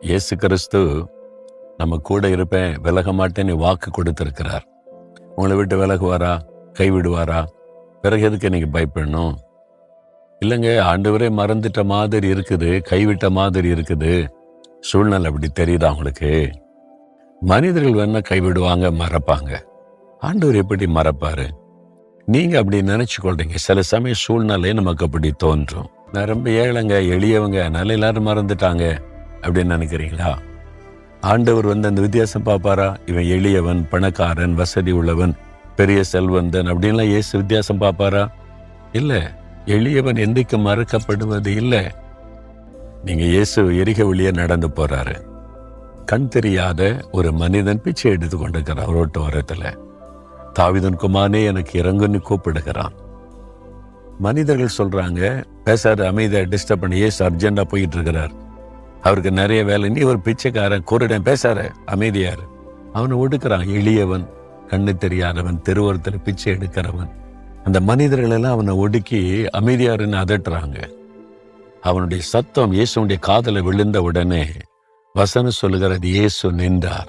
இயேசு கிறிஸ்து நம்ம கூட இருப்பேன், விலக மாட்டேன்னு வாக்கு கொடுத்திருக்கிறார். உங்களை விட்டு விலகுவாரா? கைவிடுவாரா? பிறகு எதுக்கு நீங்க பயப்படணும்? இல்லைங்க, ஆண்டவரே மறந்துட்ட மாதிரி இருக்குது, கைவிட்ட மாதிரி இருக்குது. சூழ்நிலை அப்படி தெரியுதா உங்களுக்கு? மனிதர்கள் வேணா கைவிடுவாங்க, மறப்பாங்க. ஆண்டவர் எப்படி மறப்பாரு? நீங்க அப்படி நினைச்சு கொள்றீங்க. சில சமயம் சூழ்நிலை நமக்கு அப்படி தோன்றும். நான் ரொம்ப ஏழைங்க, எளியவங்க, நல்ல எல்லாரும் மறந்துட்டாங்க அப்படின்னு நினைக்கிறீங்களா? ஆண்டவர் அந்த வித்தியாசம் பார்ப்பாரா? இவன் எளியவன், பணக்காரன், வசதி உள்ளவன், பெரிய செல்வந்தன் அப்படின்லாம் இயேசு வித்தியாசம் பார்ப்பாரா? இல்லை. எளியவன் எந்திக்கு மறக்கப்படுவது இல்லை. நீங்க இயேசு எரிக வழியே நடந்து போறாரு. கண் தெரியாத ஒரு மனிதன் பிச்சை எடுத்து கொண்டிருக்கிறார் ரோட்டு ஓரத்துல. தாவீதின் குமாரனே எனக்கு இறங்குன்னு கூப்பிடுகிறான். மனிதர்கள் சொல்றாங்க, பேசாத, அமைதியா, டிஸ்டர்ப் பண்ணி. இயேசு அர்ஜென்டா போயிட்டு இருக்கிறார், அவருக்கு நிறைய வேலை. நீ ஒரு பிச்சைக்காரன், குருடன், பேசாத, அமைதியாரு. அவனை ஒடுக்குறான். எளியவன், கண்ணு தெரியாதவன், தெருவோரத்தில் பிச்சை எடுக்கிறவன். அந்த மனிதர்கள் எல்லாம் அவனை ஒடுக்கி அமைதியாருன்னு அதட்டுறாங்க. அவனுடைய சத்தம் இயேசுடைய காதல விழுந்த உடனே வசனம் சொல்லுகிறது, இயேசு நின்றார்.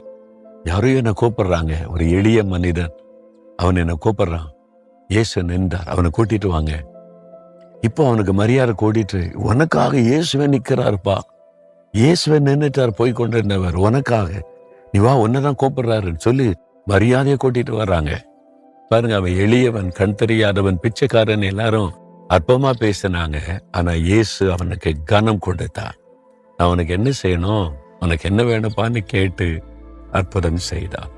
யாரும் என்னை கூப்பிடுறாங்க, ஒரு எளிய மனிதன், அவன் என்னை கூப்பிடுறான். இயேசு நின்றார். அவனை கூட்டிட்டு வாங்க. இப்போ அவனுக்கு மரியாதை கூட்டிட்டு, உனக்காக இயேசுவே நிற்கிறாருப்பா. இயேசுவே நின்றுட்டார், போய் கொண்டிருந்தவர், உனக்காக நீ வா, உன்னதான் கூப்பிடுறாருன்னு சொல்லி மரியாதையை கூட்டிட்டு வர்றாங்க. பாருங்க, அவன் எளியவன், கண் தெரியாதவன், பிச்சைக்காரன், எல்லாரும் அற்பமா பேசினாங்க. ஆனா இயேசு அவனுக்கு கனம் கொடுத்தார். அவனுக்கு என்ன செய்யணும், உனக்கு என்ன வேணுப்பான்னு கேட்டு அற்புதம் செய்தார்.